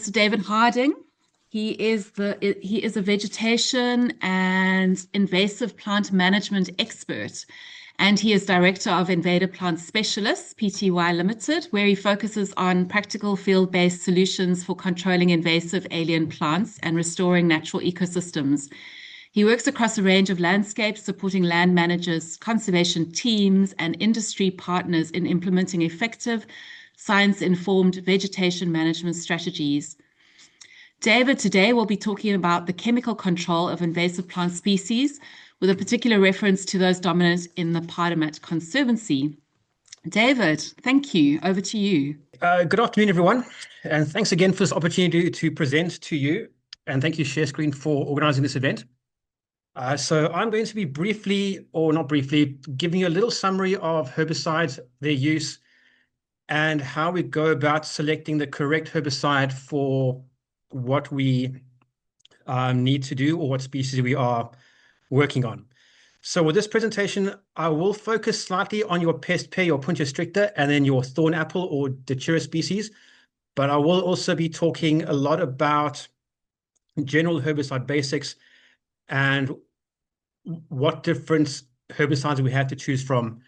Mr. David Harding. He is a vegetation and invasive plant management expert, and he is director of Invasive Plant Specialists Pty Limited, where he focuses on practical field-based solutions for controlling invasive alien plants and restoring natural ecosystems. He works across a range of landscapes, supporting land managers, conservation teams, and industry partners in implementing effective, science-informed vegetation management strategies. David today will be talking about the chemical control of invasive plant species, with a particular reference to those dominant in the Pardamat Conservancy. David, thank you. Over to you. Good afternoon, everyone, and thanks again for this opportunity to present to you. And thank you, ShareScreen, for organizing this event. So I'm going to be briefly, or not briefly, giving you a little summary of herbicides, their use, and how we go about selecting the correct herbicide for what we need to do or what species we are working on. So with this presentation, I will focus slightly on your pest Pear, your Puntia stricta, and then your thorn apple or Datura species. But I will also be talking a lot about general herbicide basics and what different herbicides we have to choose from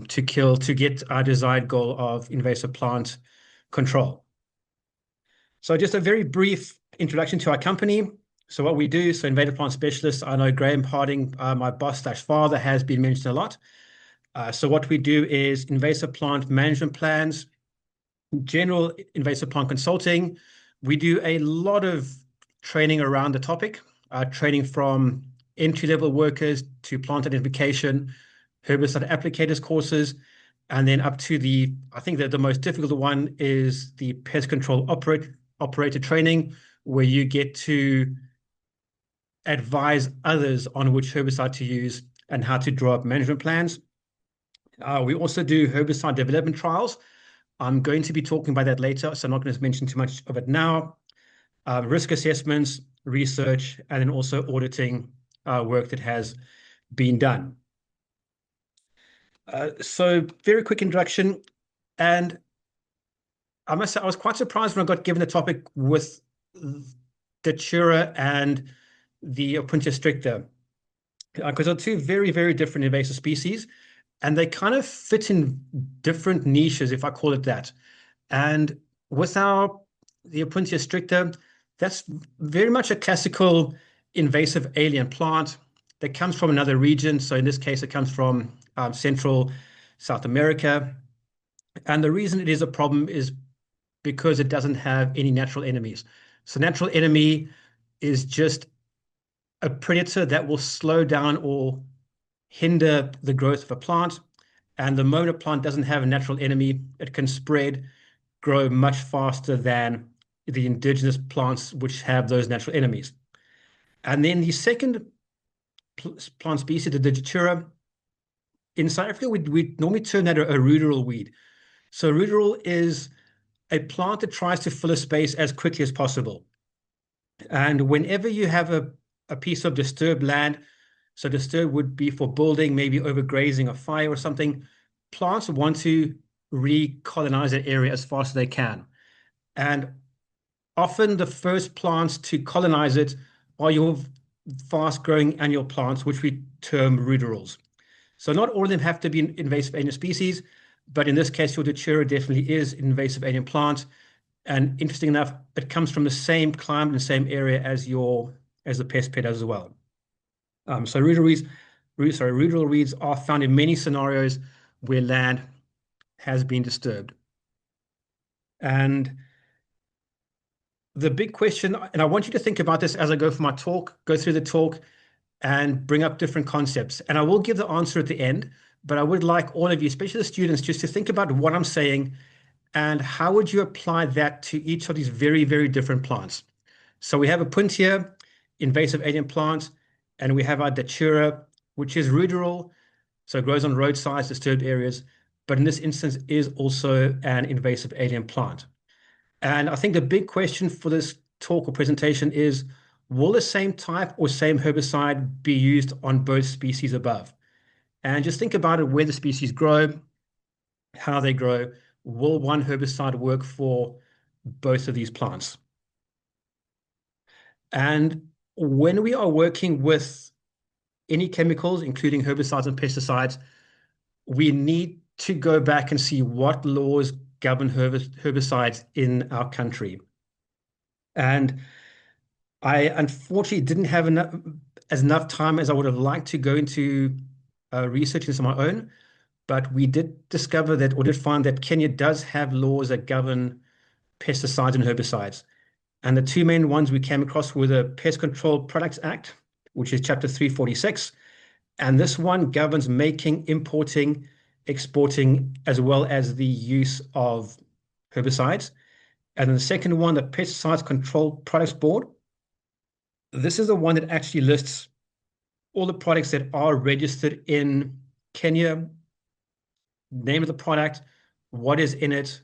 to get our desired goal of invasive plant control. So just a very brief introduction to our company. So what we do, so Invasive Plant Specialists, I know Graham Harding, my boss/father, has been mentioned a lot. So what we do is invasive plant management plans, general invasive plant consulting. We do a lot of training around the topic, training from entry-level workers to plant identification, herbicide applicators courses, and then up to I think that the most difficult one is the pest control operator training, where you get to advise others on which herbicide to use and how to draw up management plans. We also do herbicide development trials. I'm going to be talking about that later, so I'm not going to mention too much of it now. Risk assessments, research, and then also auditing work that has been done. So very quick introduction, and I must say I was quite surprised when I got given the topic with Datura and the Puntia stricta, because they're two very, very different invasive species, and they kind of fit in different niches, if I call it that. And with the Puntia stricta, that's very much a classical invasive alien plant that comes from another region. So in this case, it comes from Central South America. And the reason it is a problem is because it doesn't have any natural enemies. So natural enemy is just a predator that will slow down or hinder the growth of a plant. And the moment a plant doesn't have a natural enemy, it can grow much faster than the indigenous plants which have those natural enemies. And then the second plant species, the Datura, in South Africa, we normally term that a ruderal weed. So ruderal is a plant that tries to fill a space as quickly as possible. And whenever you have a piece of disturbed land, so disturbed would be for building, maybe overgrazing or fire or something, plants want to recolonize that area as fast as they can. And often the first plants to colonize it are your fast-growing annual plants, which we term ruderals. So not all of them have to be invasive alien species, but in this case, your Datura definitely is an invasive alien plant. And interesting enough, it comes from the same climate and same area as the pest Pear does as well. So ruderal weeds are found in many scenarios where land has been disturbed. And the big question, and I want you to think about this as I go through the talk and bring up different concepts. And I will give the answer at the end, but I would like all of you, especially the students, just to think about what I'm saying and how would you apply that to each of these very, very different plants. So we have a Puntia, invasive alien plant, and we have our Datura, which is ruderal, so it grows on roadsides, disturbed areas, but in this instance is also an invasive alien plant. And I think the big question for this talk or presentation is, will the same type or same herbicide be used on both species above? And just think about it, where the species grow, how they grow. Will one herbicide work for both of these plants? And when we are working with any chemicals, including herbicides and pesticides, we need to go back and see what laws govern herbicides in our country. And I unfortunately didn't have enough time as I would have liked to go into research into my own, but we did discover that, or did find that Kenya does have laws that govern pesticides and herbicides. And the two main ones we came across were the Pest Control Products Act, which is Chapter 346. And this one governs making, importing, exporting, as well as the use of herbicides. And then the second one, the Pesticides Control Products Board. This is the one that actually lists all the products that are registered in Kenya, name of the product, what is in it,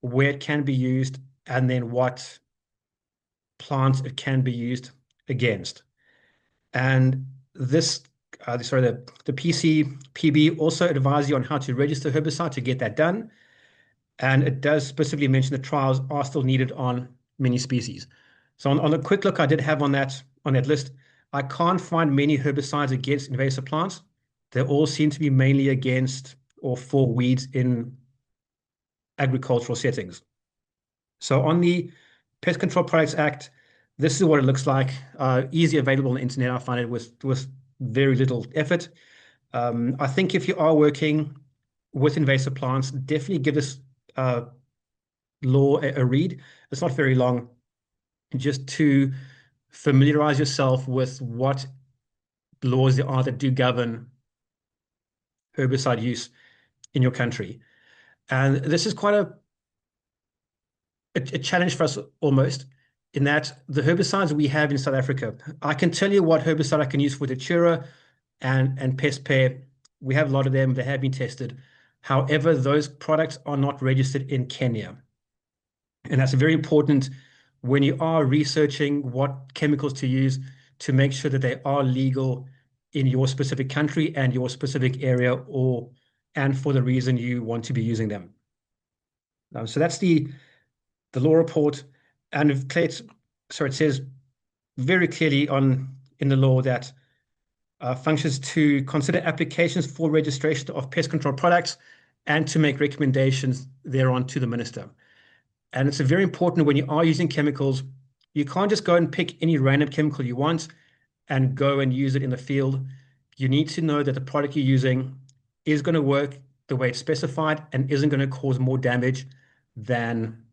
where it can be used, and then what plants it can be used against. And this, the PCPB also advises you on how to register herbicide to get that done. And it does specifically mention that trials are still needed on many species. So on a quick look I did have on that list, I can't find many herbicides against invasive plants. They all seem to be mainly against or for weeds in agricultural settings. So on the Pest Control Products Act, this is what it looks like. Easily available on the internet. I find it with very little effort. I think if you are working with invasive plants, definitely give this law a read. It's not very long, just to familiarize yourself with what laws there are that do govern herbicide use in your country. And this is quite a challenge for us almost, in that the herbicides we have in South Africa, I can tell you what herbicide I can use for Datura and Pest Pear. We have a lot of them. They have been tested. However, those products are not registered in Kenya. And that's very important when you are researching what chemicals to use, to make sure that they are legal in your specific country and your specific area, and for the reason you want to be using them. So that's the law report. And it says very clearly in the law that functions to consider applications for registration of pest control products and to make recommendations thereon to the minister. And it's very important when you are using chemicals, you can't just go and pick any random chemical you want and go and use it in the field. You need to know that the product you're using is going to work the way it's specified and isn't going to cause more damage than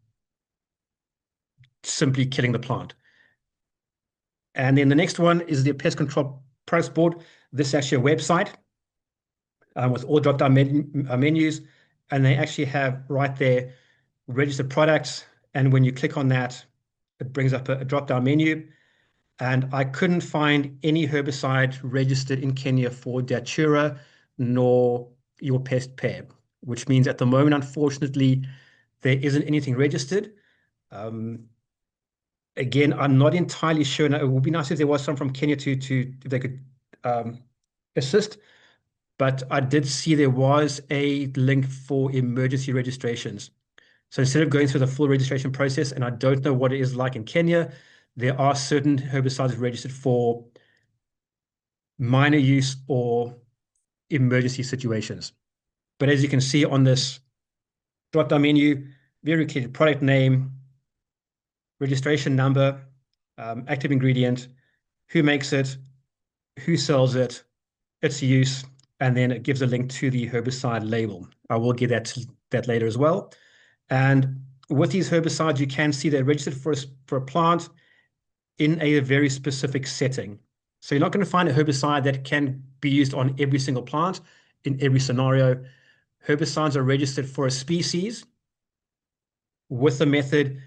simply killing the plant. And then the next one is the Pest Control Products Board. This is actually a website with all drop-down menus, and they actually have right there registered products. And when you click on that, it brings up a drop-down menu. And I couldn't find any herbicide registered in Kenya for Datura nor your Pest Pear, which means at the moment, unfortunately, there isn't anything registered. Again, I'm not entirely sure. Now, it would be nice if there was some from Kenya if they could assist. But I did see there was a link for emergency registrations. So instead of going through the full registration process, and I don't know what it is like in Kenya, there are certain herbicides registered for minor use or emergency situations. But as you can see on this drop-down menu, very clear product name, registration number, active ingredient, who makes it, who sells it, its use, and then it gives a link to the herbicide label. I will get that later as well. And with these herbicides, you can see they're registered for a plant in a very specific setting. So you're not going to find a herbicide that can be used on every single plant in every scenario. Herbicides are registered for a species with a method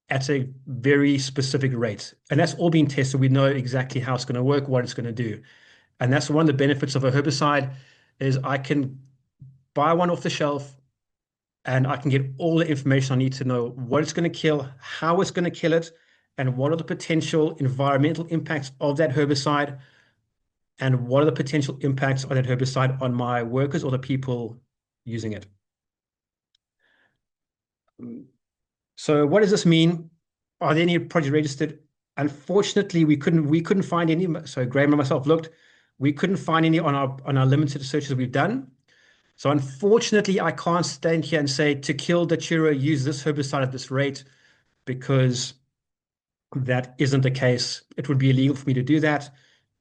at a very specific rate. And that's all being tested. We know exactly how it's going to work, what it's going to do. And that's one of the benefits of a herbicide, is I can buy one off the shelf and I can get all the information I need to know what it's going to kill, how it's going to kill it, and what are the potential environmental impacts of that herbicide, and what are the potential impacts of that herbicide on my workers or the people using it. So what does this mean? Are there any projects registered? Unfortunately, we couldn't find any. So Graham and myself looked. We couldn't find any on our limited searches we've done. So unfortunately, I can't stand here and say to kill Datura, use this herbicide at this rate, because that isn't the case. It would be illegal for me to do that.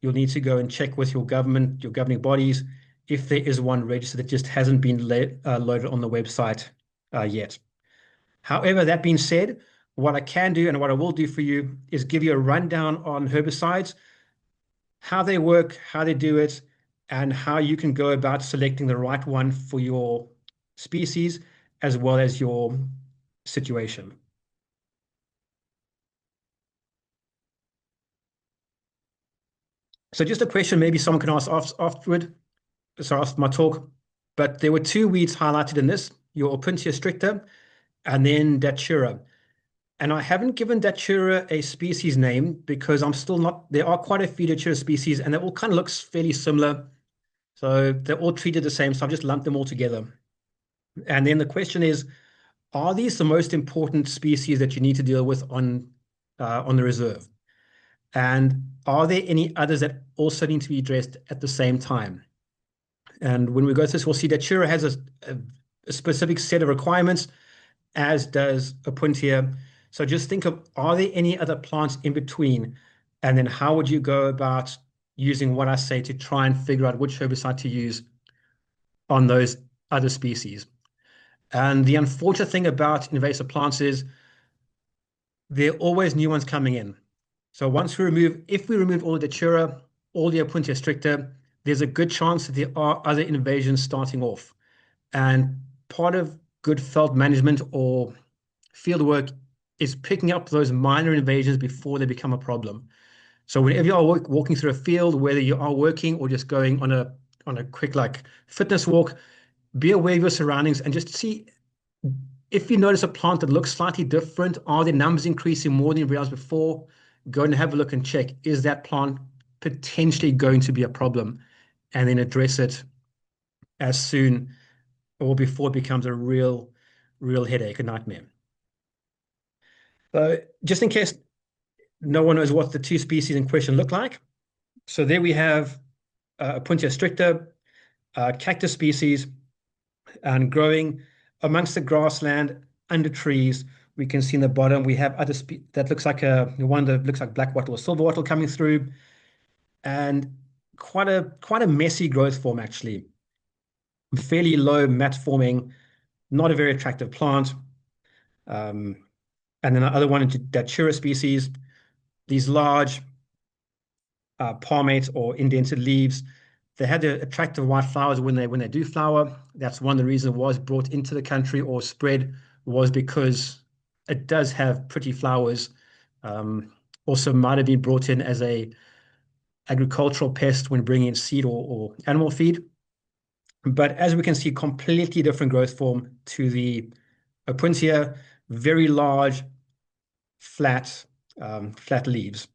You'll need to go and check with your government, your governing bodies, if there is one registered that just hasn't been loaded on the website yet. However, that being said, what I can do and what I will do for you is give you a rundown on herbicides, how they work, how they do it, and how you can go about selecting the right one for your species as well as your situation. So just a question maybe someone can ask afterward, so after my talk, but there were two weeds highlighted in this, your Opuntia stricta and then Datura. And I haven't given Datura a species name because I'm still not, there are quite a few Datura species and they all kind of looks fairly similar. So they're all treated the same. So I've just lumped them all together. And then the question is, are these the most important species that you need to deal with on the reserve? And are there any others that also need to be addressed at the same time? And when we go through this, we'll see that Datura has a specific set of requirements, as does Opuntia. So just think of, are there any other plants in between? And then how would you go about using what I say to try and figure out which herbicide to use on those other species? And the unfortunate thing about invasive plants is there are always new ones coming in. So if we remove all the Datura, all the Opuntia stricta, there's a good chance that there are other invasions starting off. And part of good felt management or field work is picking up those minor invasions before they become a problem. So whenever you are walking through a field, whether you are working or just going on a quick like fitness walk, be aware of your surroundings and just see if you notice a plant that looks slightly different, are the numbers increasing more than you realized before? Go and have a look and check, is that plant potentially going to be a problem? And then address it as soon or before it becomes a real headache, a nightmare. So just in case no one knows what the two species in question look like. So there we have Opuntia stricta, cactus species, and growing amongst the grassland under trees. We can see in the bottom we have other that looks like one that looks like black wattle or silver wattle coming through, and quite a messy growth form actually. Fairly low mat forming, not a very attractive plant. And then the other one, Datura species, these large palmate or indented leaves. They had the attractive white flowers when they do flower. That's one of the reasons it was brought into the country or spread, was because it does have pretty flowers. Also might have been brought in as a agricultural pest when bringing in seed or animal feed. But as we can see, completely different growth form to the Opuntia, very large, flat leaves.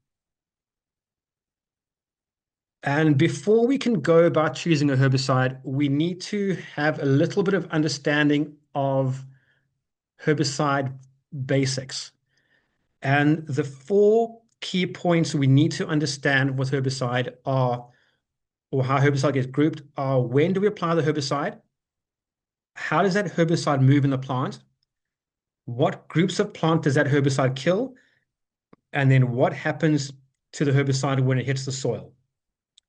And before we can go about choosing a herbicide, we need to have a little bit of understanding of herbicide basics. And the four key points we need to understand with herbicide are, or how herbicide gets grouped, are: when do we apply the herbicide? How does that herbicide move in the plant? What groups of plant does that herbicide kill? And then what happens to the herbicide when it hits the soil?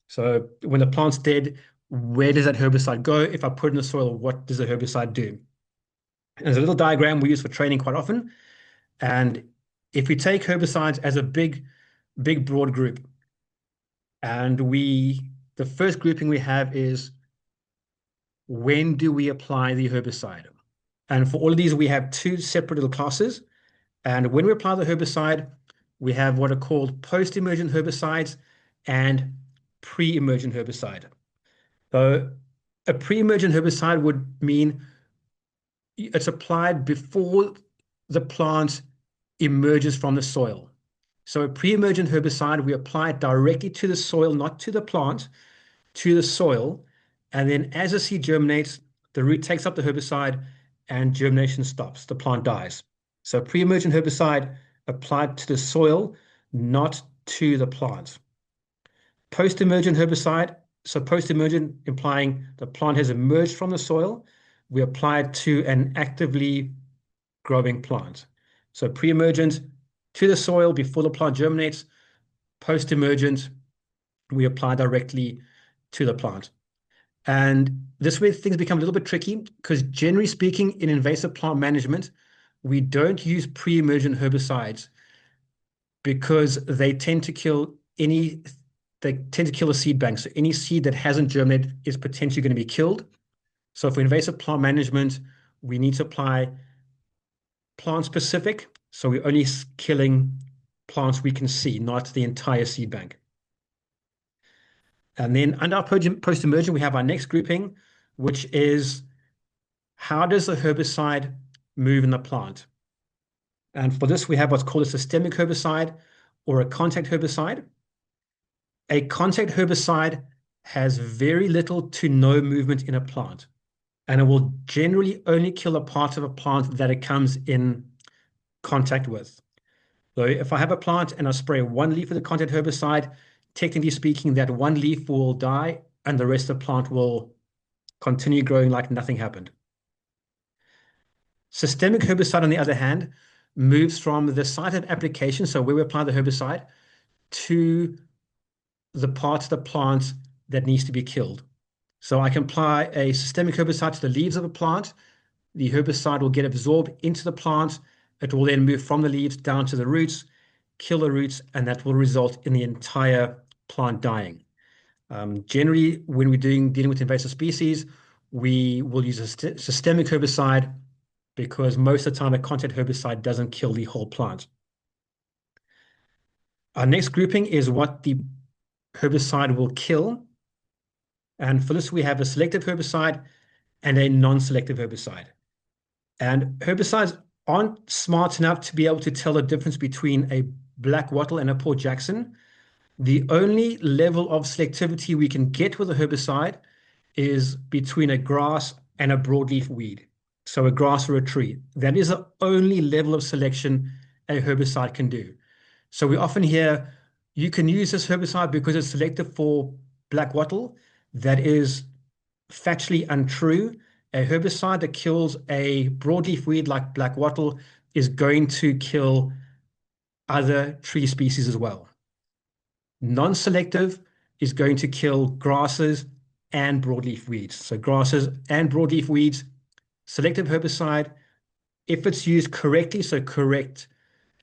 So when the plant's dead, where does that herbicide go? If I put it in the soil, what does the herbicide do? And there's a little diagram we use for training quite often. And if we take herbicides as a big, broad group, and the first grouping we have is, when do we apply the herbicide? And for all of these, we have two separate little classes. And when we apply the herbicide, we have what are called post-emergent herbicides and pre-emergent herbicide. So a pre-emergent herbicide would mean it's applied before the plant emerges from the soil. So a pre-emergent herbicide, we apply it directly to the soil, not to the plant, to the soil. And then as the seed germinates, the root takes up the herbicide and germination stops. The plant dies. So pre-emergent herbicide applied to the soil not to the plant. Post-emergent herbicide, so post-emergent implying the plant has emerged from the soil, we apply it to an actively growing plant. So pre-emergent to the soil before the plant germinates, post-emergent we apply directly to the plant. And this way things become a little bit tricky because generally speaking in invasive plant management, we don't use pre-emergent herbicides because they tend to kill the seed bank. So any seed that hasn't germinated is potentially going to be killed. So for invasive plant management, we need to apply plant specific. So we're only killing plants we can see, not the entire seed bank. And then under our post-emergent, we have our next grouping, which is how does the herbicide move in the plant? And for this, we have what's called a systemic herbicide or a contact herbicide. A contact herbicide has very little to no movement in a plant, and it will generally only kill a part of a plant that it comes in contact with. So if I have a plant and I spray one leaf with a contact herbicide, technically speaking, that one leaf will die and the rest of the plant will continue growing like nothing happened. Systemic herbicide, on the other hand, moves from the site of application, so where we apply the herbicide, to the part of the plant that needs to be killed. So I can apply a systemic herbicide to the leaves of a plant. The herbicide will get absorbed into the plant. It will then move from the leaves down to the roots, kill the roots, and that will result in the entire plant dying. Generally, when we're dealing with invasive species, we will use a systemic herbicide because most of the time a contact herbicide doesn't kill the whole plant. Our next grouping is what the herbicide will kill. And for this, we have a selective herbicide and a non-selective herbicide. And herbicides aren't smart enough to be able to tell the difference between a black wattle and a Port Jackson. The only level of selectivity we can get with a herbicide is between a grass and a broadleaf weed. So a grass or a tree. That is the only level of selection a herbicide can do. So we often hear, you can use this herbicide because it's selective for black wattle. That is factually untrue. A herbicide that kills a broadleaf weed like black wattle is going to kill other tree species as well. Non-selective is going to kill grasses and broadleaf weeds. So grasses and broadleaf weeds, selective herbicide, if it's used correctly, so correct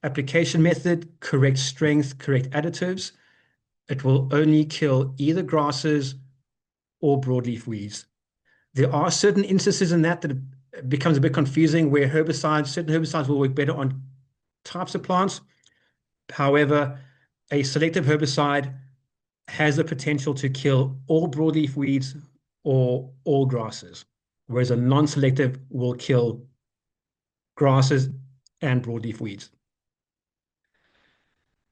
application method, correct strength, correct additives, it will only kill either grasses or broadleaf weeds. There are certain instances in that it becomes a bit confusing where certain herbicides will work better on types of plants. However, a selective herbicide has the potential to kill all broadleaf weeds or all grasses, whereas a non-selective will kill grasses and broadleaf weeds.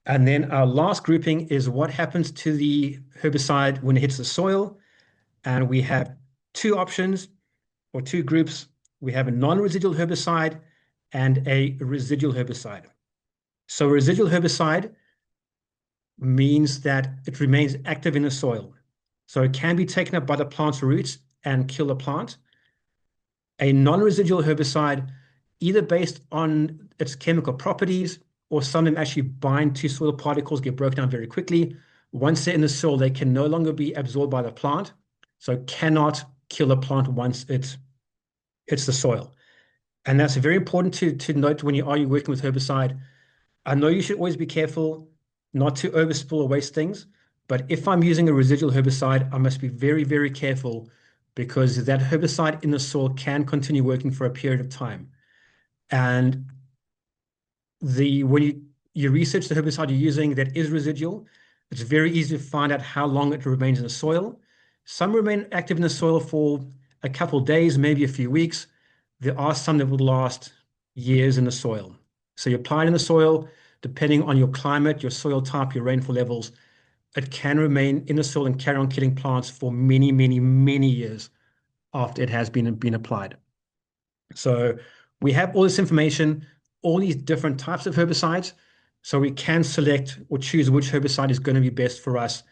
And then our last grouping is what happens to the herbicide when it hits the soil. And we have two options or two groups. We have a non-residual herbicide and a residual herbicide. So a residual herbicide means that it remains active in the soil. So it can be taken up by the plant's roots and kill the plant. A non-residual herbicide, either based on its chemical properties or some of them actually bind to soil particles, get broken down very quickly. Once they're in the soil, they can no longer be absorbed by the plant, so cannot kill the plant once it hits the soil. And that's very important to note when you are working with herbicide. I know you should always be careful not to overspill or waste things, but if I'm using a residual herbicide, I must be very, very careful because that herbicide in the soil can continue working for a period of time. And when you research the herbicide you're using that is residual, it's very easy to find out how long it remains in the soil. Some remain active in the soil for a couple of days, maybe a few weeks. There are some that will last years in the soil. So you apply it in the soil, depending on your climate, your soil type, your rainfall levels, it can remain in the soil and carry on killing plants for many, many, many years after it has been applied. So we have all this information, all these different types of herbicides. So we can select or choose which herbicide is going to be best for us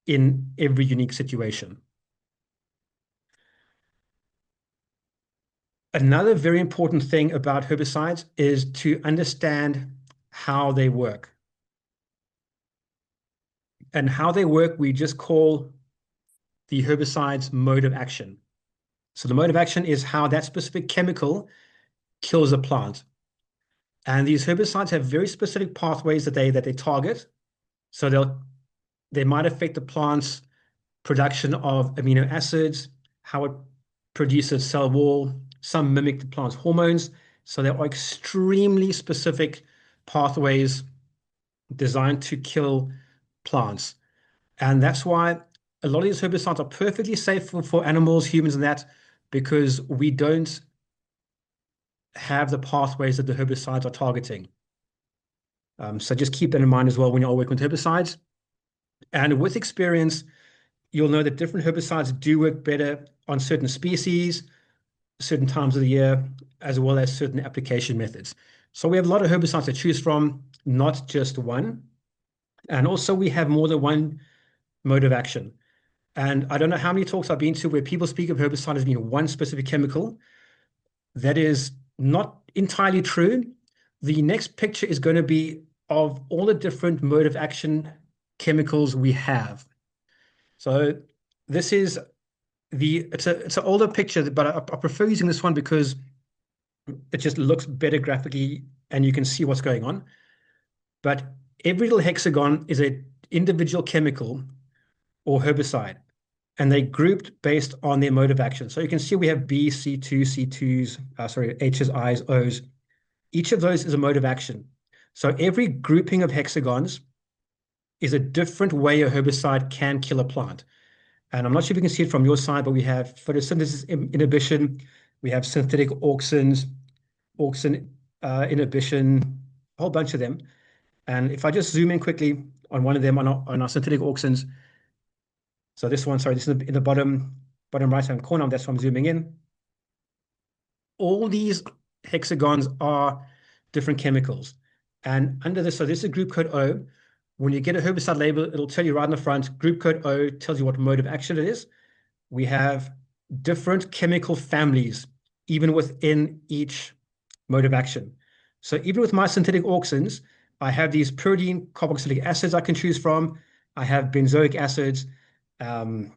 in every unique situation. Another very important thing about herbicides is to understand how they work. And how they work, we just call the herbicide's mode of action. So the mode of action is how that specific chemical kills a plant. And these herbicides have very specific pathways that they target. So they might affect the plant's production of amino acids, how it produces cell wall. Some mimic the plant's hormones. So there are extremely specific pathways designed to kill plants. And that's why a lot of these herbicides are perfectly safe for animals, humans, and that, because we don't have the pathways that the herbicides are targeting. So just keep that in mind as well when you're working with herbicides. And with experience, you'll know that different herbicides do work better on certain species, certain times of the year, as well as certain application methods. So we have a lot of herbicides to choose from, not just one. And also we have more than one mode of action. And I don't know how many talks I've been to where people speak of herbicide as being one specific chemical. That is not entirely true. The next picture is going to be of all the different mode of action chemicals we have. So this is it's an older picture, but I prefer using this one because it just looks better graphically and you can see what's going on. But every little hexagon is an individual chemical or herbicide, and they grouped based on their mode of action. So you can see we have B, C2, C2s, H's, I's, O's. Each of those is a mode of action. So every grouping of hexagons is a different way a herbicide can kill a plant. And I'm not sure if you can see it from your side, but we have photosynthesis inhibition, we have synthetic auxins, auxin inhibition, a whole bunch of them. And if I just zoom in quickly on one of them, on our synthetic auxins, so this one, sorry, this is in the bottom right-hand corner, that's why I'm zooming in. All these hexagons are different chemicals. And under this, so this is group code O. When you get a herbicide label, it'll tell you right in the front, group code O tells you what mode of action it is. We have different chemical families, even within each mode of action. So even with my synthetic auxins, I have these pyridine carboxylic acids I can choose from. I have benzoic acids, quinoline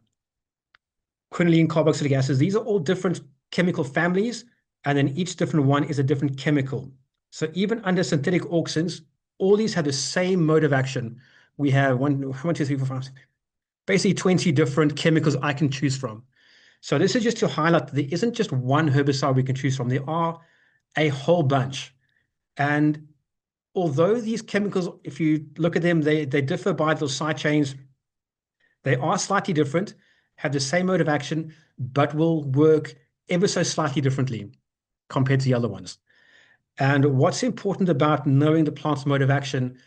carboxylic acids. These are all different chemical families, and then each different one is a different chemical. So even under synthetic auxins, all these have the same mode of action. We have one, two, three, four, five, basically 20 different chemicals I can choose from. So this is just to highlight that there isn't just one herbicide we can choose from. There are a whole bunch. And although these chemicals, if you look at them, they differ by those side chains. They are slightly different, have the same mode of action, but will work ever so slightly differently compared to the other ones. And what's important about knowing the plant's mode of action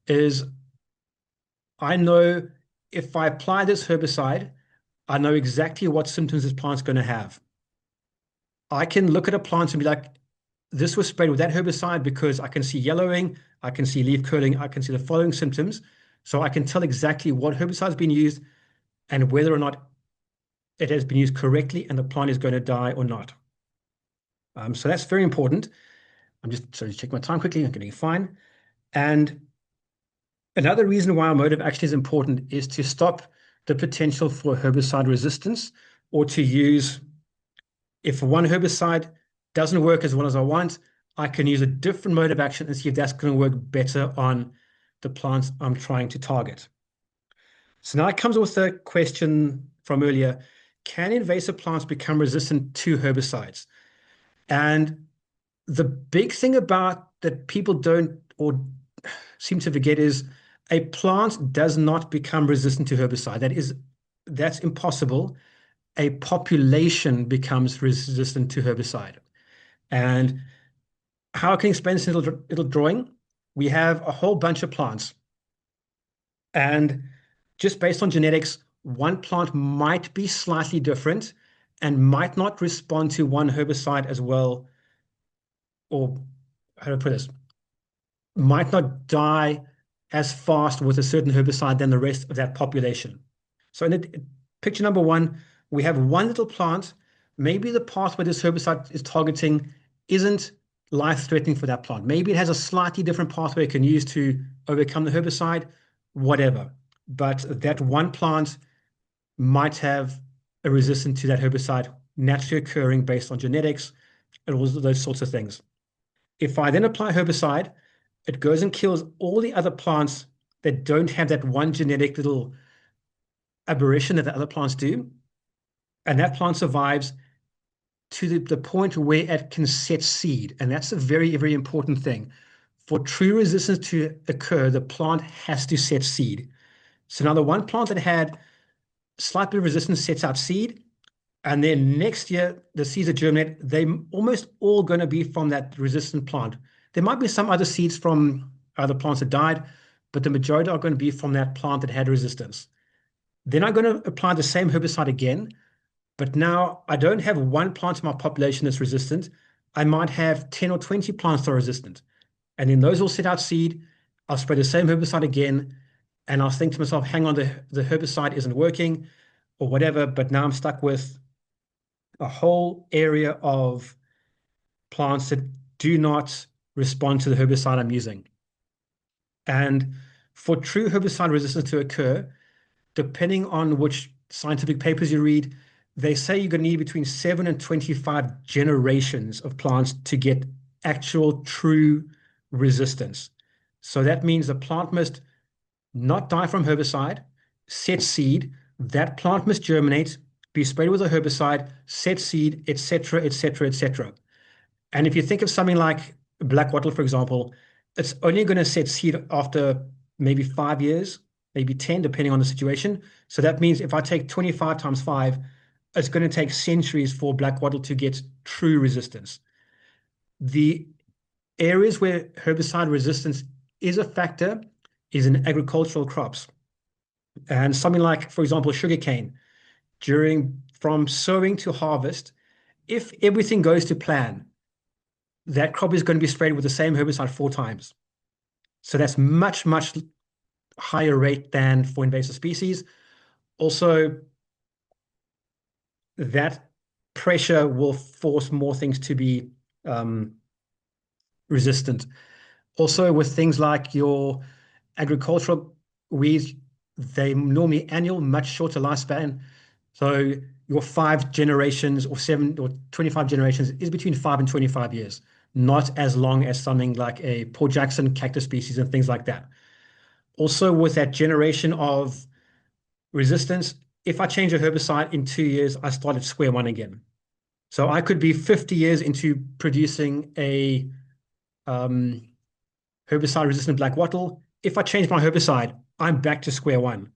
is I know if I apply this herbicide, I know exactly what symptoms this plant's going to have. I can look at a plant and be like, this was sprayed with that herbicide because I can see yellowing, I can see leaf curling, I can see the following symptoms. So I can tell exactly what herbicide has been used and whether or not it has been used correctly and the plant is going to die or not. So that's very important. I'm just sorry to check my time quickly. I'm getting fine. And another reason why our mode of action is important is to stop the potential for herbicide resistance, or to use, if one herbicide doesn't work as well as I want, I can use a different mode of action and see if that's going to work better on the plants I'm trying to target. So now it comes with a question from earlier. Can invasive plants become resistant to herbicides? And the big thing about that people don't or seem to forget is a plant does not become resistant to herbicide. That's impossible. A population becomes resistant to herbicide. And how I can explain this in a little drawing? We have a whole bunch of plants. And just based on genetics, one plant might be slightly different and might not respond to one herbicide as well, or how to put this? might not die as fast with a certain herbicide than the rest of that population. So in picture number one, we have one little plant. Maybe the pathway this herbicide is targeting isn't life-threatening for that plant. Maybe it has a slightly different pathway it can use to overcome the herbicide, whatever. But that one plant might have a resistance to that herbicide naturally occurring based on genetics and all those sorts of things. If I then apply herbicide, it goes and kills all the other plants that don't have that one genetic little aberration that the other plants do. And that plant survives to the point where it can set seed. And that's a very, very important thing. For true resistance to occur, the plant has to set seed. So now the one plant that had slight bit of resistance sets out seed. And then next year, the seeds that germinate, they're almost all going to be from that resistant plant. There might be some other seeds from other plants that died, but the majority are going to be from that plant that had resistance. Then I'm going to apply the same herbicide again, but now I don't have one plant in my population that's resistant. I might have 10 or 20 plants that are resistant. And then those will set out seed. I'll spray the same herbicide again, and I'll think to myself, hang on, the herbicide isn't working or whatever, but now I'm stuck with a whole area of plants that do not respond to the herbicide I'm using. And for true herbicide resistance to occur, depending on which scientific papers you read, they say you're going to need between 7 and 25 generations of plants to get actual true resistance. So that means the plant must not die from herbicide, set seed, that plant must germinate, be sprayed with a herbicide, set seed, etc., etc., etc. And if you think of something like black wattle, for example, it's only going to set seed after maybe 5 years, maybe 10, depending on the situation. So that means if I take 25 times 5, it's going to take centuries for black wattle to get true resistance. The areas where herbicide resistance is a factor is in agricultural crops. And something like, for example, sugarcane, from sowing to harvest, if everything goes to plan, that crop is going to be sprayed with the same herbicide 4 times. So that's much, much higher rate than for invasive species. Also, that pressure will force more things to be resistant. Also, with things like your agricultural weeds, they normally annual, much shorter lifespan. So your 5 generations or 7 or 25 generations is between 5 and 25 years, not as long as something like a Port Jackson cactus species and things like that. Also, with that generation of resistance, if I change a herbicide in 2 years, I start at square one again. So I could be 50 years into producing a herbicide-resistant black wattle. If I change my herbicide, I'm back to square one.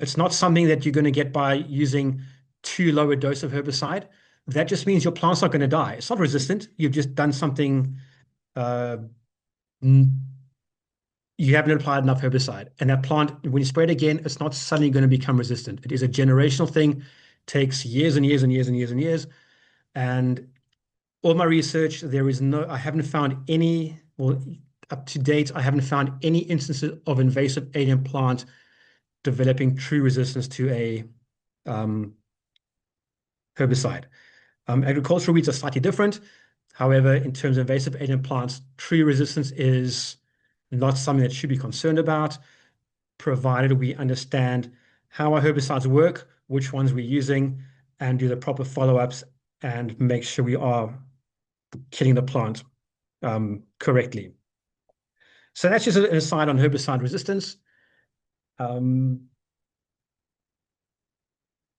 It's not something that you're going to get by using too low a dose of herbicide. That just means your plant's not going to die. It's not resistant. You've just done something, you haven't applied enough herbicide. And that plant, when you spray it again, it's not suddenly going to become resistant. It is a generational thing, takes years and years and years and years and years. And all my research, I haven't found any, well, up to date, I haven't found any instances of invasive alien plant developing true resistance to a herbicide. Agricultural weeds are slightly different. However, in terms of invasive alien plants, true resistance is not something that should be concerned about, provided we understand how our herbicides work, which ones we're using, and do the proper follow-ups and make sure we are killing the plant correctly. So that's just an aside on herbicide resistance.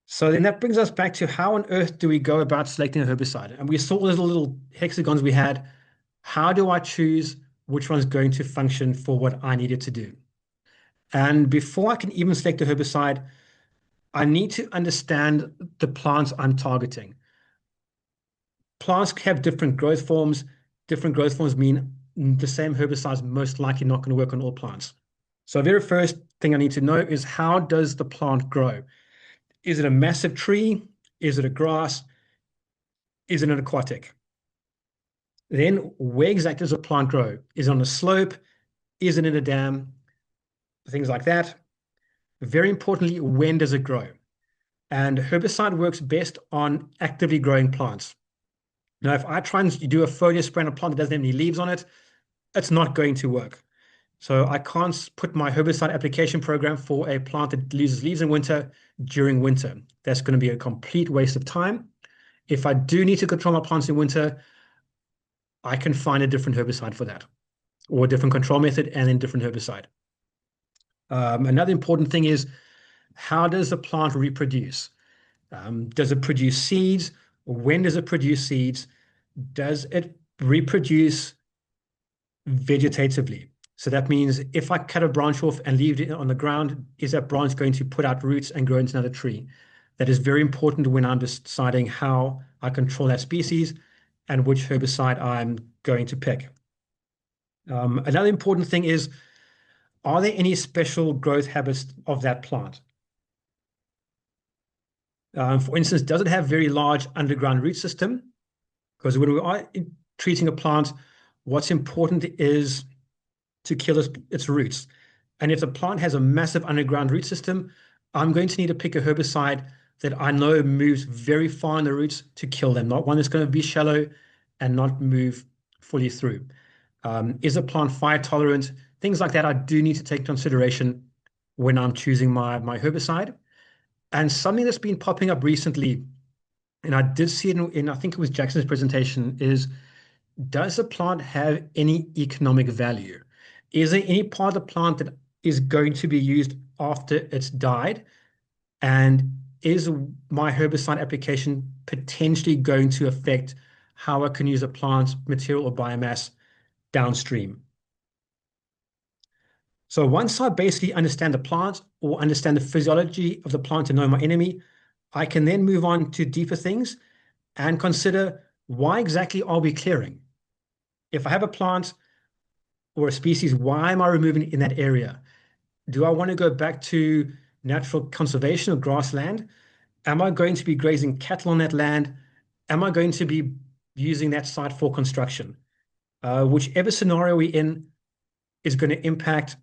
So then that brings us back to how on earth do we go about selecting a herbicide? And we saw those little hexagons we had. How do I choose which one's going to function for what I need it to do? And before I can even select a herbicide, I need to understand the plants I'm targeting. Plants have different growth forms. Different growth forms mean the same herbicide is most likely not going to work on all plants. So the very first thing I need to know is, how does the plant grow? Is it a massive tree? Is it a grass? Is it an aquatic? Then where exactly does a plant grow? Is it on a slope? Is it in a dam? Things like that. Very importantly, when does it grow? And herbicide works best on actively growing plants. Now, if I try and do a foliar spray on a plant that doesn't have any leaves on it, it's not going to work. So I can't put my herbicide application program for a plant that loses leaves in winter during winter. That's going to be a complete waste of time. If I do need to control my plants in winter, I can find a different herbicide for that, or a different control method and then different herbicide. Another important thing is, how does the plant reproduce? Does it produce seeds? When does it produce seeds? Does it reproduce vegetatively? So that means if I cut a branch off and leave it on the ground, is that branch going to put out roots and grow into another tree? That is very important when I'm deciding how I control that species and which herbicide I'm going to pick. Another important thing is, are there any special growth habits of that plant? For instance, does it have very large underground root system? Because when we are treating a plant, what's important is to kill its roots. And if the plant has a massive underground root system, I'm going to need to pick a herbicide that I know moves very far in the roots to kill them, not one that's going to be shallow and not move fully through. Is a plant fire tolerant? Things like that I do need to take into consideration when I'm choosing my herbicide. And something that's been popping up recently, and I did see it in I think it was Jackson's presentation, is, does the plant have any economic value? Is there any part of the plant that is going to be used after it's died? And is my herbicide application potentially going to affect how I can use a plant's material or biomass downstream? So once I basically understand the plant or understand the physiology of the plant to know my enemy, I can then move on to deeper things and consider, why exactly are we clearing? If I have a plant or a species, why am I removing it in that area? Do I want to go back to natural conservation or grassland? Am I going to be grazing cattle on that land? Am I going to be using that site for construction? Whichever scenario we're in is going to impact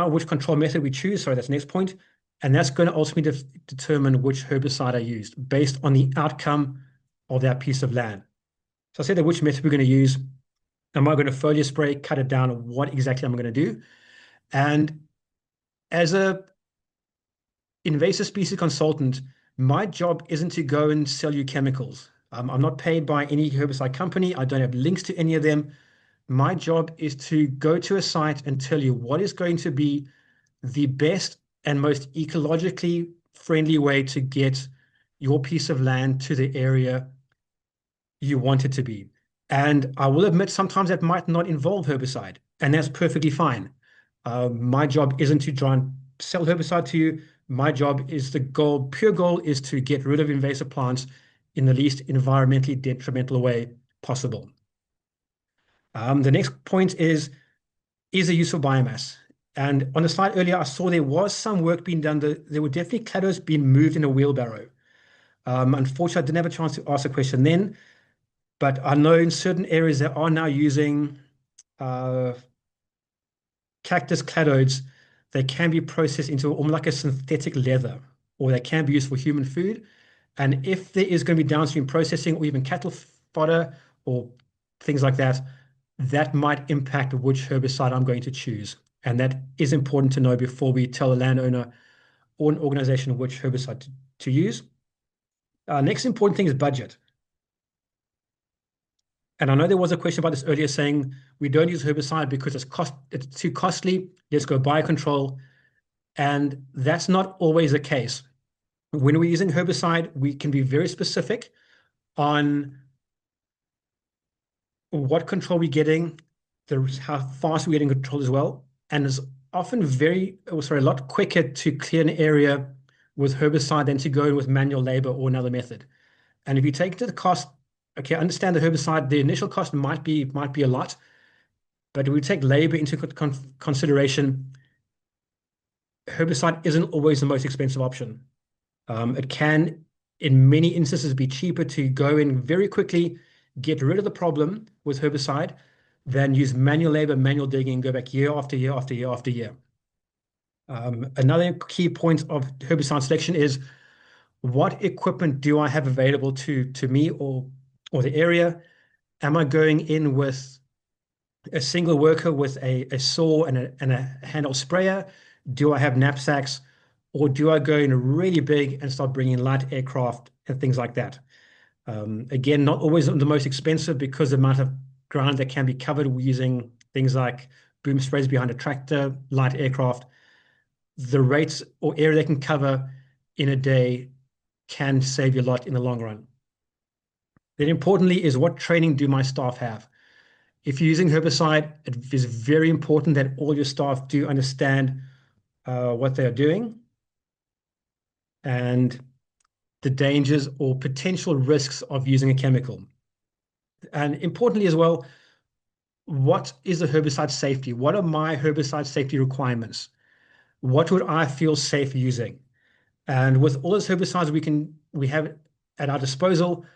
which control method we choose. Sorry, that's the next point. And that's going to ultimately determine which herbicide I used based on the outcome of that piece of land. So I said that which method we're going to use. Am I going to foliar spray, cut it down, or what exactly am I going to do? And as a invasive species consultant, my job isn't to go and sell you chemicals. I'm not paid by any herbicide company. I don't have links to any of them. My job is to go to a site and tell you what is going to be the best and most ecologically friendly way to get your piece of land to the area you want it to be. And I will admit, sometimes that might not involve herbicide, and that's perfectly fine. My job isn't to try and sell herbicide to you. My job is pure goal is to get rid of invasive plants in the least environmentally detrimental way possible. The next point is the use of biomass. And on the slide earlier, I saw there was some work being done. There were definitely cladders being moved in a wheelbarrow. Unfortunately, I didn't have a chance to ask a question then, but I know in certain areas they are now using cactus cladodes. They can be processed into almost like a synthetic leather, or they can be used for human food. And if there is going to be downstream processing or even cattle fodder or things like that, that might impact which herbicide I'm going to choose. And that is important to know before we tell a landowner or an organization which herbicide to use. Next important thing is budget. And I know there was a question about this earlier saying we don't use herbicide because it's too costly. Let's go biocontrol. And that's not always the case. When we're using herbicide, we can be very specific on what control we're getting, how fast we're getting control as well. And it's often a lot quicker to clear an area with herbicide than to go in with manual labor or another method. And if you take into the cost, okay, understand the herbicide, the initial cost might be a lot, but if we take labor into consideration, herbicide isn't always the most expensive option. It can, in many instances, be cheaper to go in very quickly, get rid of the problem with herbicide than use manual labor, manual digging, and go back year after year after year after year. Another key point of herbicide selection is what equipment do I have available to me or the area? Am I going in with a single worker with a saw and a handheld sprayer? Do I have knapsacks, or do I go in really big and start bringing light aircraft and things like that? Again, not always the most expensive because the amount of ground that can be covered using things like boom sprays behind a tractor, light aircraft, the rates or area they can cover in a day can save you a lot in the long run. Then importantly is, what training do my staff have? If you're using herbicide, it is very important that all your staff do understand what they are doing and the dangers or potential risks of using a chemical. And importantly as well, what is the herbicide safety? What are my herbicide safety requirements? What would I feel safe using? And with all those herbicides we have at our disposal,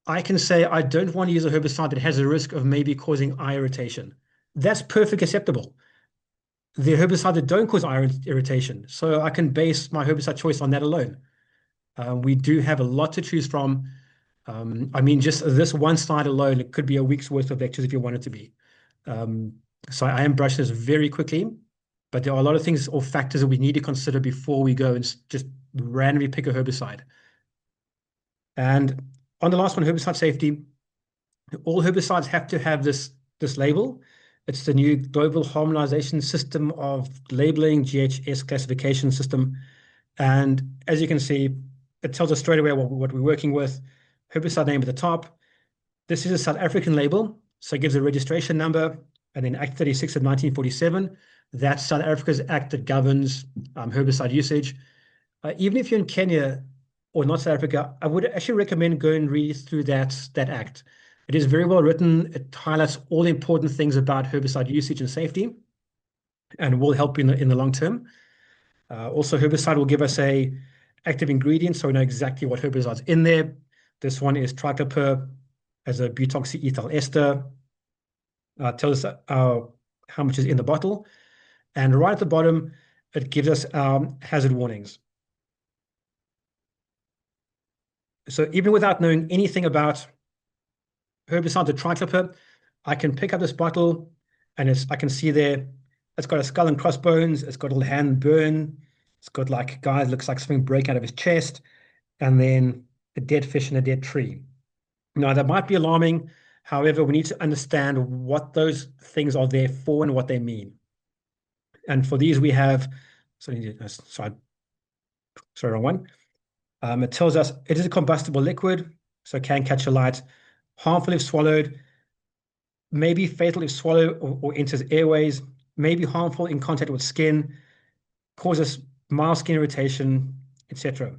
I can say I don't want to use a herbicide that has a risk of maybe causing eye irritation. That's perfectly acceptable. The herbicides that don't cause eye irritation, so I can base my herbicide choice on that alone. We do have a lot to choose from. I mean, just this one slide alone, it could be a week's worth of lectures if you want it to be. So I am brushing this very quickly, but there are a lot of things or factors that we need to consider before we go and just randomly pick a herbicide. And on the last one, herbicide safety, all herbicides have to have this label. It's the new Global Harmonization System of Labeling, GHS classification system. And as you can see, it tells us straight away what we're working with. Herbicide name at the top. This is a South African label, so it gives a registration number, and then Act 36 of 1947. That's South Africa's act that governs herbicide usage. Even if you're in Kenya or not South Africa, I would actually recommend going and read through that act. It is very well written. It highlights all the important things about herbicide usage and safety, and will help in the long term. Also, herbicide will give us a active ingredient, so we know exactly what herbicide's in there. This one is triclopyr as a butoxyethyl ester. Tells us how much is in the bottle. And right at the bottom, it gives us hazard warnings. So even without knowing anything about herbicide or triclopyr, I can pick up this bottle and I can see there, it's got a skull and crossbones, it's got a little hand burn, it's got like a guy that looks like something break out of his chest, and then a dead fish and a dead tree. Now, that might be alarming. However, we need to understand what those things are there for and what they mean. And for these, we have, sorry, wrong one. It tells us it is a combustible liquid, so it can catch alight, harmful if swallowed, maybe fatal if swallowed or enters airways, may be harmful in contact with skin, causes mild skin irritation, etc.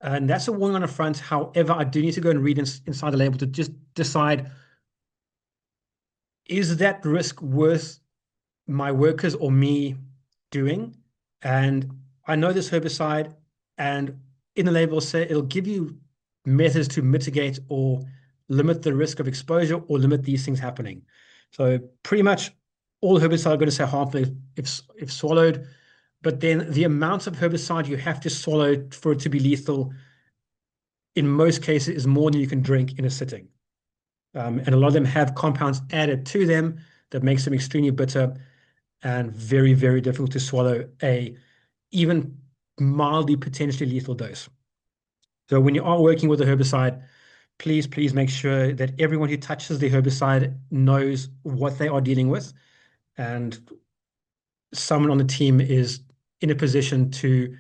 And that's a warning on the front. However, I do need to go and read inside the label to just decide, is that risk worth my workers or me doing? And I know this herbicide, and in the label say it'll give you methods to mitigate or limit the risk of exposure or limit these things happening. So pretty much all herbicides are going to say harmful if swallowed, but then the amount of herbicide you have to swallow for it to be lethal in most cases is more than you can drink in a sitting. And a lot of them have compounds added to them that makes them extremely bitter and very, very difficult to swallow a even mildly potentially lethal dose. So when you are working with a herbicide, please make sure that everyone who touches the herbicide knows what they are dealing with, and someone on the team is in a position to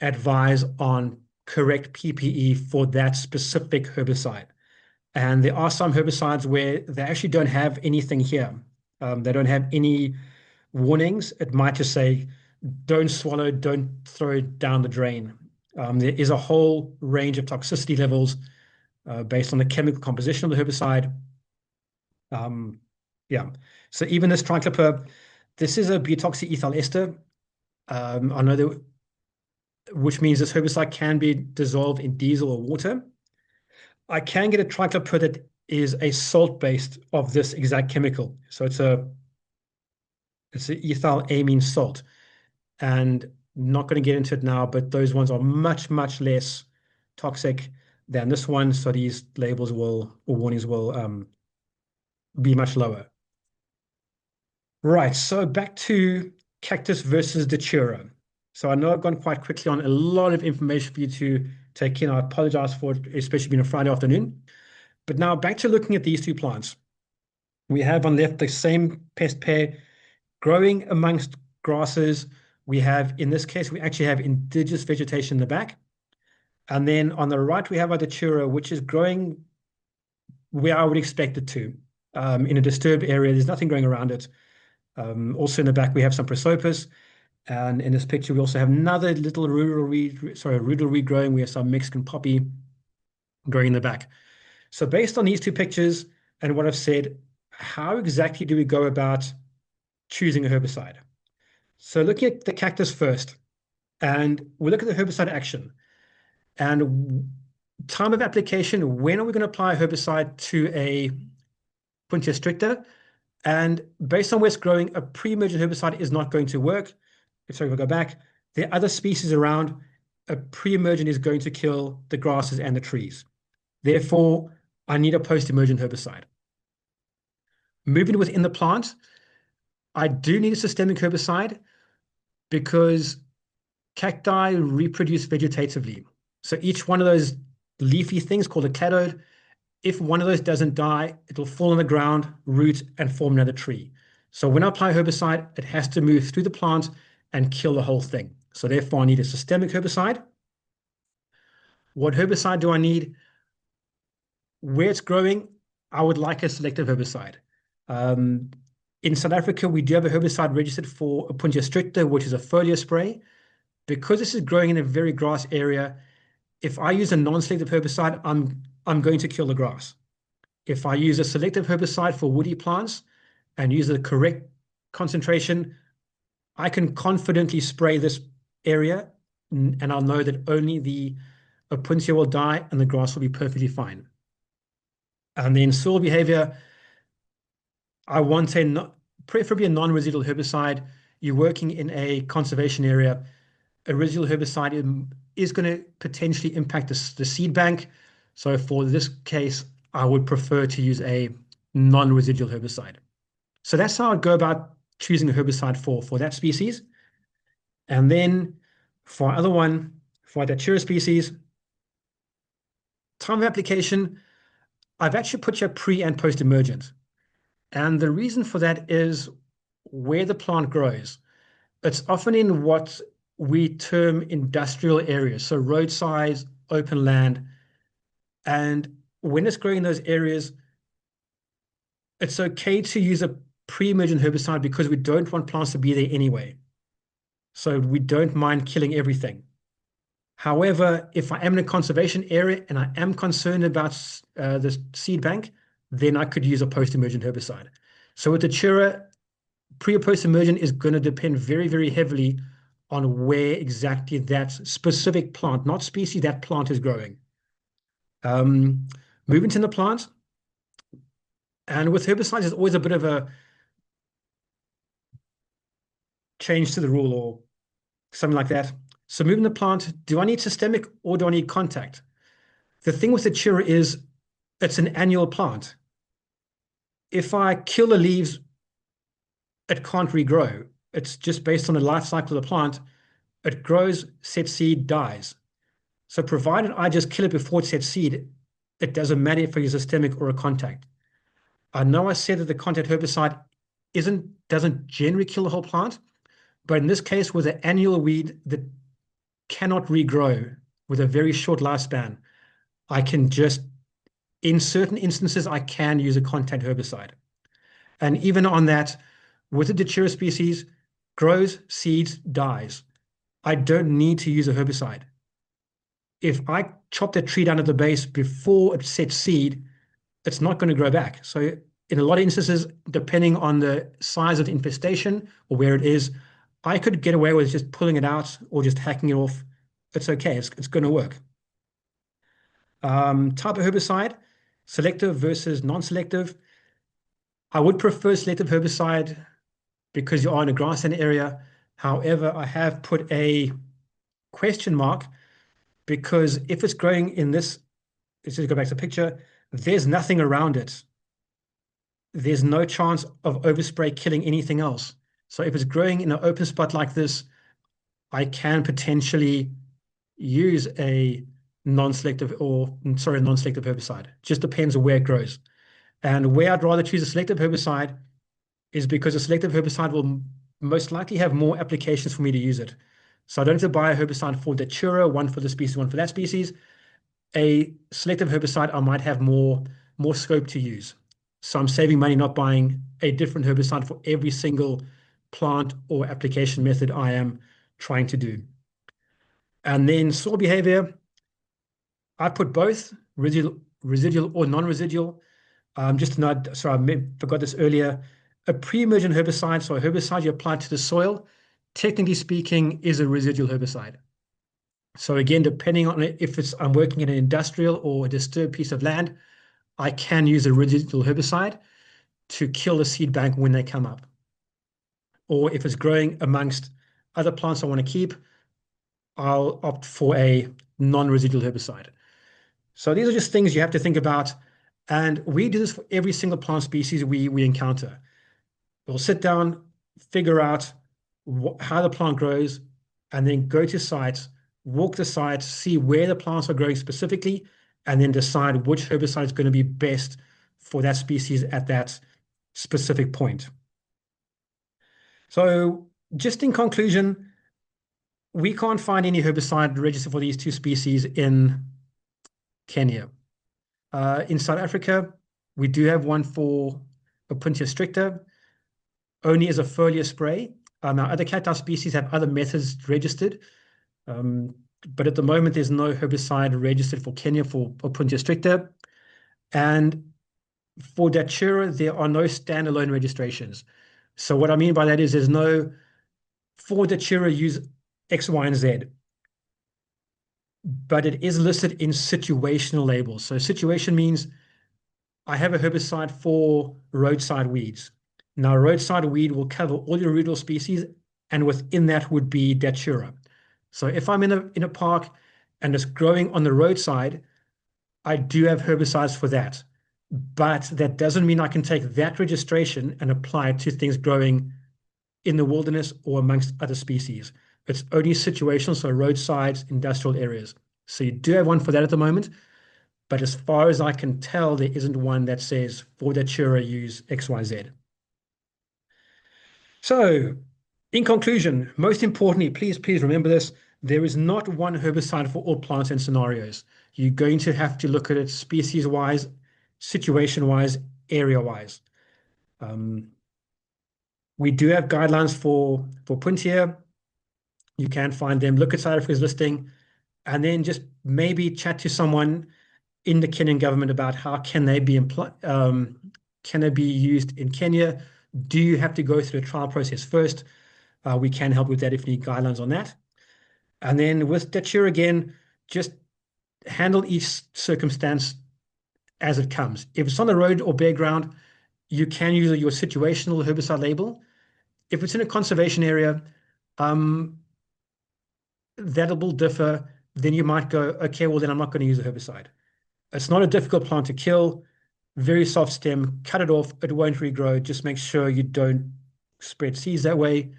advise on correct PPE for that specific herbicide. And there are some herbicides where they actually don't have anything here. They don't have any warnings. It might just say, don't swallow, don't throw it down the drain. There is a whole range of toxicity levels based on the chemical composition of the herbicide. Yeah, so even this triclopyr, this is a butoxyethyl ester. I know that, which means this herbicide can be dissolved in diesel or water. I can get a triclopyr that is a salt-based of this exact chemical. So it's an ethyl amine salt. And not going to get into it now, but those ones are much, much less toxic than this one. So these labels will, or warnings will be much lower. Right, so back to cactus versus datura. So I know I've gone quite quickly on a lot of information for you to take in. I apologize for it, especially being a Friday afternoon. But now back to looking at these two plants. We have on left the same pest pair growing amongst grasses. We have, in this case, we actually have indigenous vegetation in the back. And then on the right, we have our datura, which is growing where I would expect it to, in a disturbed area. There's nothing growing around it. Also in the back, we have some prosopis. And in this picture, we also have another little rudal reed growing. We have some Mexican poppy growing in the back. So based on these two pictures and what I've said, how exactly do we go about choosing a herbicide? So looking at the cactus first, and we look at the herbicide action and time of application. When are we going to apply a herbicide to a Puntia stricta? And based on where it's growing, a pre-emergent herbicide is not going to work. Sorry, we'll go back. There are other species around. A pre-emergent is going to kill the grasses and the trees. Therefore, I need a post-emergent herbicide. Moving within the plant, I do need a systemic herbicide because cacti reproduce vegetatively. So each one of those leafy things called a cladode, if one of those doesn't die, it'll fall on the ground, root, and form another tree. So when I apply herbicide, it has to move through the plant and kill the whole thing. So therefore, I need a systemic herbicide. What herbicide do I need? Where it's growing, I would like a selective herbicide. In South Africa, we do have a herbicide registered for Opuntia stricta, which is a foliar spray. Because this is growing in a very grass area, if I use a non-selective herbicide, I'm going to kill the grass. If I use a selective herbicide for woody plants and use the correct concentration, I can confidently spray this area and I'll know that only the Opuntia will die and the grass will be perfectly fine. And then soil behavior, I want preferably a non-residual herbicide. You're working in a conservation area. A residual herbicide is going to potentially impact the seed bank. So for this case, I would prefer to use a non-residual herbicide. So that's how I'd go about choosing a herbicide for that species. And then for our other one, for our datura species, time of application, I've actually put here pre and post-emergent. And the reason for that is where the plant grows. It's often in what we term industrial areas, so roadsides, open land. And when it's growing in those areas, it's okay to use a pre-emergent herbicide because we don't want plants to be there anyway. So we don't mind killing everything. However, if I am in a conservation area and I am concerned about the seed bank, then I could use a post-emergent herbicide. So with the datura, pre or post-emergent is going to depend very, very heavily on where exactly that specific plant, not species, that plant is growing. Moving to the plant, and with herbicides, there's always a bit of a change to the rule or something like that. So moving the plant, do I need systemic or do I need contact? The thing with the datura is it's an annual plant. If I kill the leaves, it can't regrow. It's just based on the life cycle of the plant. It grows, sets seed, dies. So provided I just kill it before it sets seed, it doesn't matter if I use a systemic or a contact. I know I said that the contact herbicide doesn't generally kill the whole plant, but in this case, with an annual weed that cannot regrow with a very short lifespan, I can just, in certain instances, I can use a contact herbicide. And even on that, with the datura species, grows, seeds, dies. I don't need to use a herbicide. If I chop that tree down at the base before it sets seed, it's not going to grow back. So in a lot of instances, depending on the size of the infestation or where it is, I could get away with just pulling it out or just hacking it off. It's okay. It's going to work. Type of herbicide, selective versus non-selective. I would prefer selective herbicide because you are in a grassland area. However, I have put a question mark because if it's growing in this, let's just go back to the picture, there's nothing around it. There's no chance of overspray killing anything else. So if it's growing in an open spot like this, I can potentially use a non-selective herbicide. Just depends on where it grows. And where I'd rather choose a selective herbicide is because a selective herbicide will most likely have more applications for me to use it. So I don't have to buy a herbicide for Datura, one for the species, one for that species. A selective herbicide, I might have more scope to use. So I'm saving money not buying a different herbicide for every single plant or application method I am trying to do. And then soil behavior, I put both residual or non-residual. Just to note, sorry, I forgot this earlier. A pre-emergent herbicide, so a herbicide you apply to the soil, technically speaking, is a residual herbicide. So again, depending on if I'm working in an industrial or a disturbed piece of land, I can use a residual herbicide to kill the seed bank when they come up. Or if it's growing amongst other plants I want to keep, I'll opt for a non-residual herbicide. So these are just things you have to think about. And we do this for every single plant species we encounter. We'll sit down, figure out how the plant grows, and then go to sites, walk the sites, see where the plants are growing specifically, and then decide which herbicide is going to be best for that species at that specific point. So just in conclusion, we can't find any herbicide registered for these two species in Kenya. In South Africa, we do have one for Opuntia stricta, only as a foliar spray. Our other cacti species have other methods registered, but at the moment there's no herbicide registered for Kenya for Opuntia stricta. And for Datura, there are no standalone registrations. So what I mean by that is there's no, for Datura use X, Y, and Z, but it is listed in situational labels. So situation means I have a herbicide for roadside weeds. Now, a roadside weed will cover all your rudal species, and within that would be Datura. So if I'm in a park and it's growing on the roadside, I do have herbicides for that. But that doesn't mean I can take that registration and apply it to things growing in the wilderness or amongst other species. It's only situational, so roadsides, industrial areas. So you do have one for that at the moment, but as far as I can tell, there isn't one that says for Datura use XYZ. So in conclusion, most importantly, please remember this, there is not one herbicide for all plants and scenarios. You're going to have to look at it species-wise, situation-wise, area-wise. We do have guidelines for Puntia. You can find them, look at South Africa's listing, and then just maybe chat to someone in the Kenyan government about how can they be used in Kenya. Do you have to go through a trial process first? We can help with that if you need guidelines on that. And then with Datura again, just handle each circumstance as it comes. If it's on the road or bare ground, you can use your situational herbicide label. If it's in a conservation area, that will differ. Then you might go, okay, well, then I'm not going to use a herbicide. It's not a difficult plant to kill, very soft stem, cut it off, it won't regrow. Just make sure you don't spread seeds that way.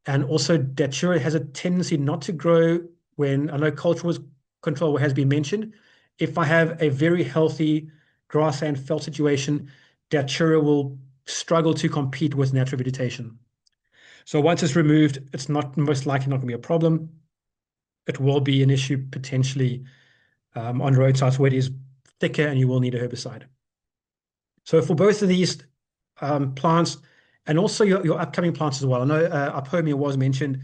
And also Datura has a tendency not to grow when, I know cultural control has been mentioned. If I have a very healthy grassland felt situation, Datura will struggle to compete with natural vegetation. So once it's removed, it's most likely not going to be a problem. It will be an issue potentially on roadsides where it is thicker and you will need a herbicide. So for both of these plants and also your upcoming plants as well, I know Apomia was mentioned.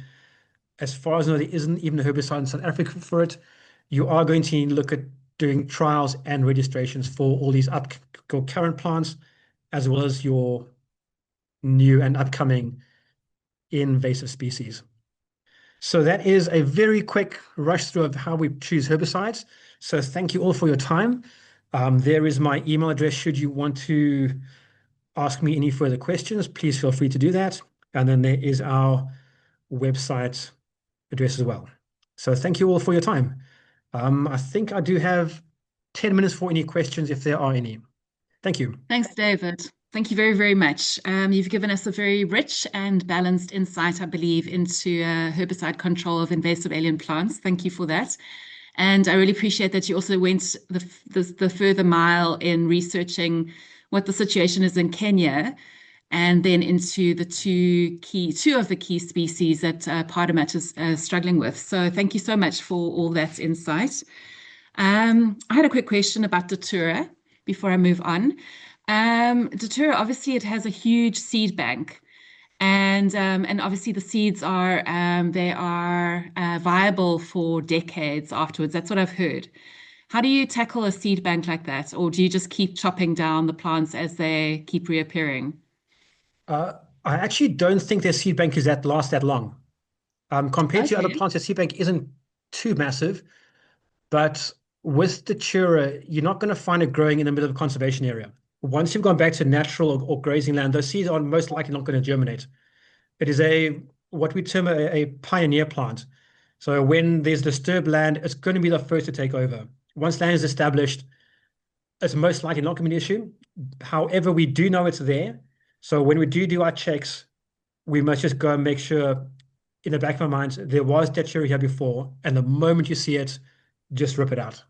As far as I know, there isn't even a herbicide in South Africa for it. You are going to look at doing trials and registrations for all these current plants, as well as your new and upcoming invasive species. So that is a very quick rush through of how we choose herbicides. So thank you all for your time. There is my email address should you want to ask me any further questions. Please feel free to do that. And then there is our website address as well. So thank you all for your time. I think I do have 10 minutes for any questions if there are any. Thank you. Thanks, David. Thank you very, very much. You've given us a very rich and balanced insight, I believe, into herbicide control of invasive alien plants. Thank you for that. And I really appreciate that you also went the further mile in researching what the situation is in Kenya and then into the two of the key species that Pardamat is struggling with. So thank you so much for all that insight. I had a quick question about Datura before I move on. Datura, obviously, it has a huge seed bank, and obviously the seeds are they are viable for decades afterwards. That's what I've heard. How do you tackle a seed bank like that, or do you just keep chopping down the plants as they keep reappearing? Uh, I actually don't think their seed bank is that lasts that long. Compared to other Okay. plants, their seed bank isn't too massive, but with Datura, you're not going to find it growing in the middle of a conservation area. Once you've gone back to natural or grazing land, those seeds are most likely not going to germinate. It is a what we term a pioneer plant. So when there's disturbed land, it's going to be the first to take over. Once land is established, it's most likely not going to be an issue. However, we do know it's there. So when we do our checks, we must just go and make sure in the back of our minds there was Datura here before, and the moment you see it, just rip it out.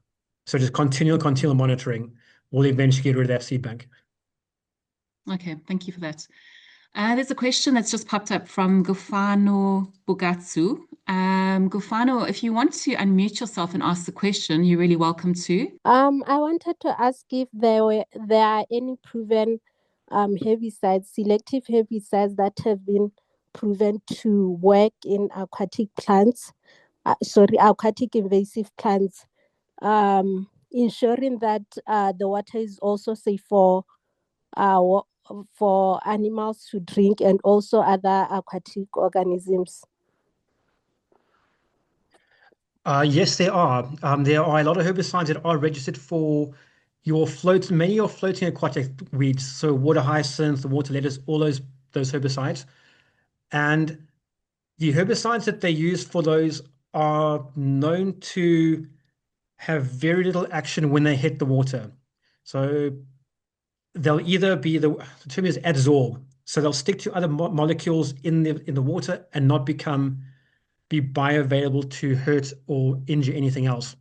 So just continual monitoring will eventually get rid of that seed bank. Okay, thank you for that. There's a question that's just popped up from Gufano Bugatsu. Gufano, if you want to unmute yourself and ask the question, you're really welcome to. I wanted to ask if there are any proven herbicides, selective herbicides that have been proven to work in aquatic plants, aquatic invasive plants, ensuring that the water is also safe for animals to drink and also other aquatic organisms. Yes, there are. There are a lot of herbicides that are registered for many your floating aquatic weeds, so water hyacinth, water lettuce, all those herbicides. And the herbicides that they use for those are known to have very little action when they hit the water. So they'll either be the term is adsorb, so they'll stick to other molecules in the water and not be bioavailable to hurt or injure anything else.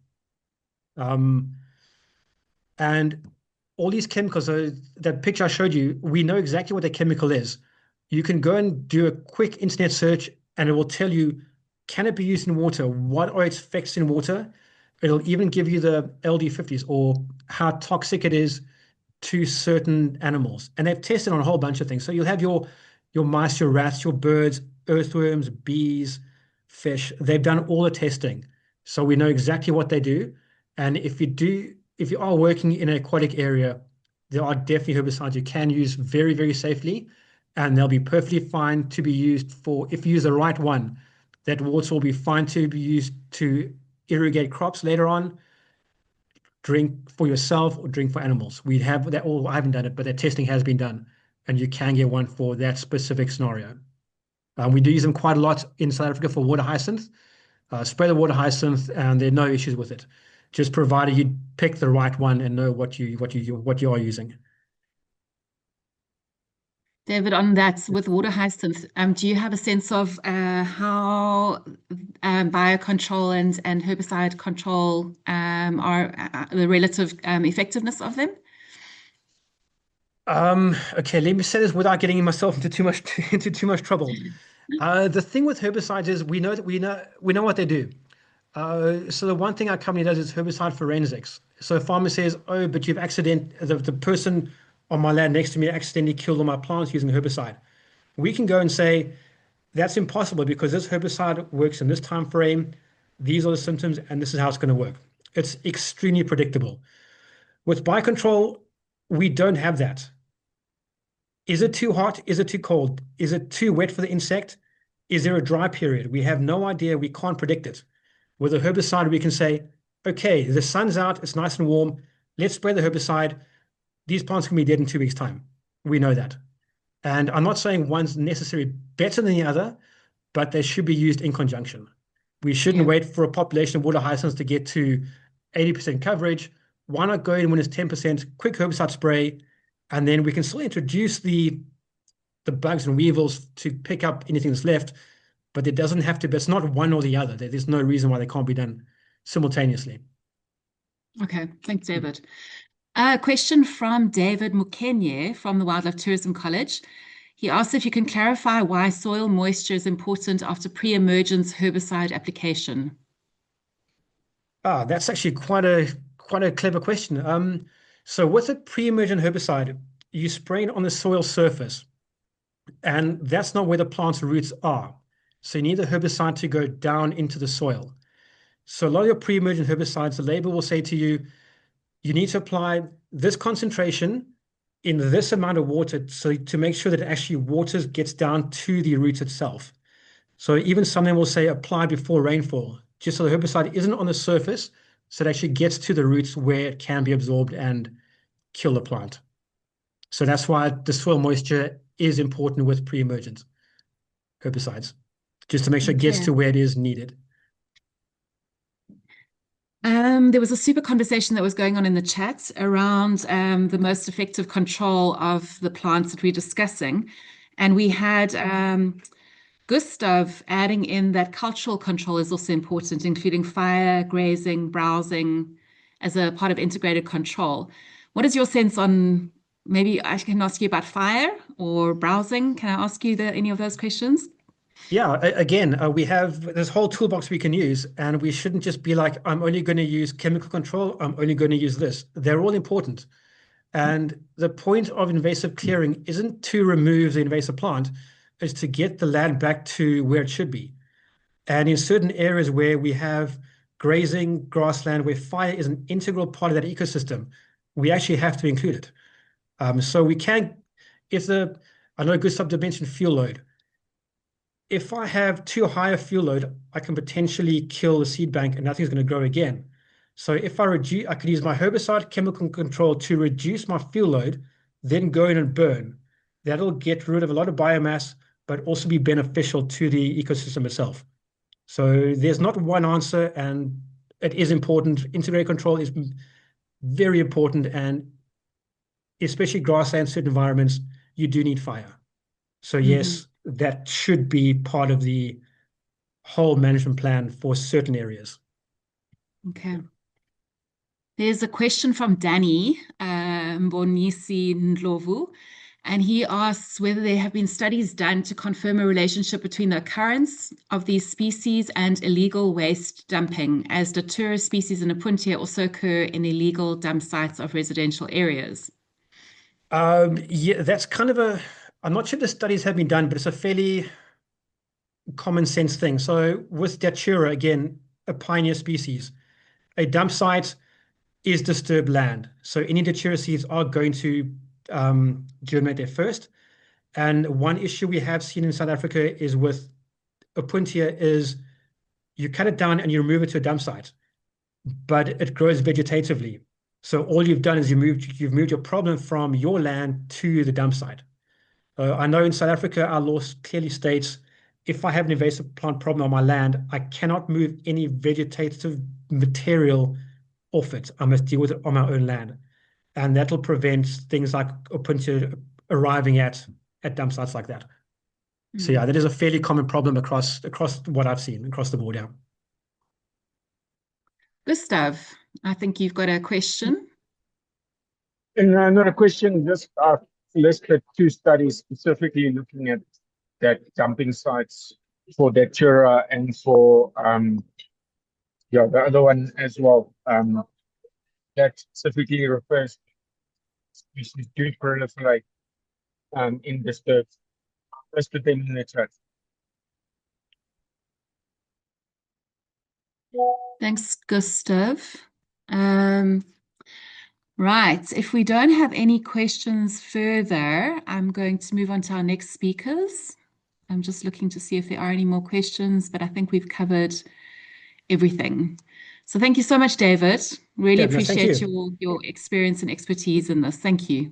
And all these chemicals, so that picture I showed you, we know exactly what the chemical is. You can go and do a quick internet search and it will tell you, can it be used in water? What are its effects in water? It'll even give you the LD50s or how toxic it is to certain animals. And they've tested on a whole bunch of things. So you'll have your mice, your rats, your birds, earthworms, bees, fish. They've done all the testing. So we know exactly what they do. And if you are working in an aquatic area, there are definitely herbicides you can use very, very safely, and they'll be perfectly fine to be used for, if you use the right one, that water will be fine to be used to irrigate crops later on, drink for yourself or drink for animals. We have that all, I haven't done it, but that testing has been done, and you can get one for that specific scenario. We do use them quite a lot in South Africa for water hyacinth. Spray the water hyacinth, and there are no issues with it. Just provided you pick the right one and know what you are using. David, on that with water hyacinth, do you have a sense of how biocontrol and herbicide control are the relative effectiveness of them? Okay, let me say this without getting myself into too much trouble. The thing with herbicides is we know what they do. So the one thing our company does is herbicide forensics. So a farmer says, "Oh, but the person on my land next to me accidentally killed all my plants using herbicide." We can go and say that's impossible because this herbicide works in this time frame. These are the symptoms, and this is how it's going to work. It's extremely predictable. With biocontrol, we don't have that. Is it too hot? Is it too cold? Is it too wet for the insect? Is there a dry period? We have no idea. We can't predict it. With a herbicide, we can say, okay, the sun's out, it's nice and warm. Let's spray the herbicide. These plants can be dead in 2 weeks' time. We know that. And I'm not saying one's necessarily better than the other, but they should be used in conjunction. We shouldn't wait for a population of water hyacinths to get to 80% coverage. Why not go in when it's 10%, quick herbicide spray, and then we can still introduce the bugs and weevils to pick up anything that's left, but it doesn't have to be, it's not one or the other. There's no reason why they can't be done simultaneously. Okay, thanks, David. A question from David Mukenye from the Wildlife Tourism College. He asks if you can clarify why soil moisture is important after pre-emergence herbicide application. That's actually quite a clever question. So with a pre-emergent herbicide, you spray it on the soil surface, and that's not where the plant's roots are. So you need the herbicide to go down into the soil. So a lot of your pre-emergent herbicides, the label will say to you, you need to apply this concentration in this amount of water so to make sure that it actually gets down to the root itself. So even something will say apply before rainfall, just so the herbicide isn't on the surface, so it actually gets to the roots where it can be absorbed and kill the plant. So that's why the soil moisture is important with pre-emergent herbicides, just to make sure it gets to where it is needed. There was a super conversation that was going on in the chat around the most effective control of the plants that we're discussing. And we had Gustav adding in that cultural control is also important, including fire, grazing, browsing as a part of integrated control. What is your sense on, maybe I can ask you about fire or browsing? Can I ask you any of those questions? Yeah, again, we have this whole toolbox we can use, and we shouldn't just be like, I'm only going to use chemical control, I'm only going to use this. They're all important. And the point of invasive clearing isn't to remove the invasive plant, it's to get the land back to where it should be. And in certain areas where we have grazing, grassland, where fire is an integral part of that ecosystem, we actually have to include it. So we can, I know Gustav did mention fuel load. If I have too high a fuel load, I can potentially kill the seed bank and nothing's going to grow again. So if I could use my herbicide chemical control to reduce my fuel load, then go in and burn. That'll get rid of a lot of biomass, but also be beneficial to the ecosystem itself. So there's not one answer, and it is important. Integrated control is very important, and especially grassland, certain environments, you do need fire. So yes, that should be part of the whole management plan for certain areas. Okay. There's a question from Danny Mbonisi Ndlovu, and he asks whether there have been studies done to confirm a relationship between the occurrence of these species and illegal waste dumping, as Datura species in Opuntia also occur in illegal dump sites of residential areas. Yeah, that's kind of I'm not sure the studies have been done, but it's a fairly common sense thing. So with Datura, again, a pioneer species, a dump site is disturbed land. So any Datura seeds are going to germinate there first. And one issue we have seen in South Africa is with Opuntia is you cut it down and you remove it to a dump site, but it grows vegetatively. So all you've done is you've moved your problem from your land to the dump site. I know in South Africa, our law clearly states if I have an invasive plant problem on my land, I cannot move any vegetative material off it. I must deal with it on my own land. And that'll prevent things like Opuntia arriving at dump sites like that. So yeah, that is a fairly common problem across what I've seen across the board. Yeah. Gustav, I think you've got a question. And not a question, just listed two studies specifically looking at that dumping sites for Datura and for the other one as well. That specifically refers to species do proliferate in disturbed. Listed them in the chat. Thanks, Gustav. Right, if we don't have any questions further, I'm going to move on to our next speakers. I'm just looking to see if there are any more questions, but I think we've covered everything. So thank you so much, David. Really Yeah, no, thank appreciate you. your experience and expertise in this. Thank you.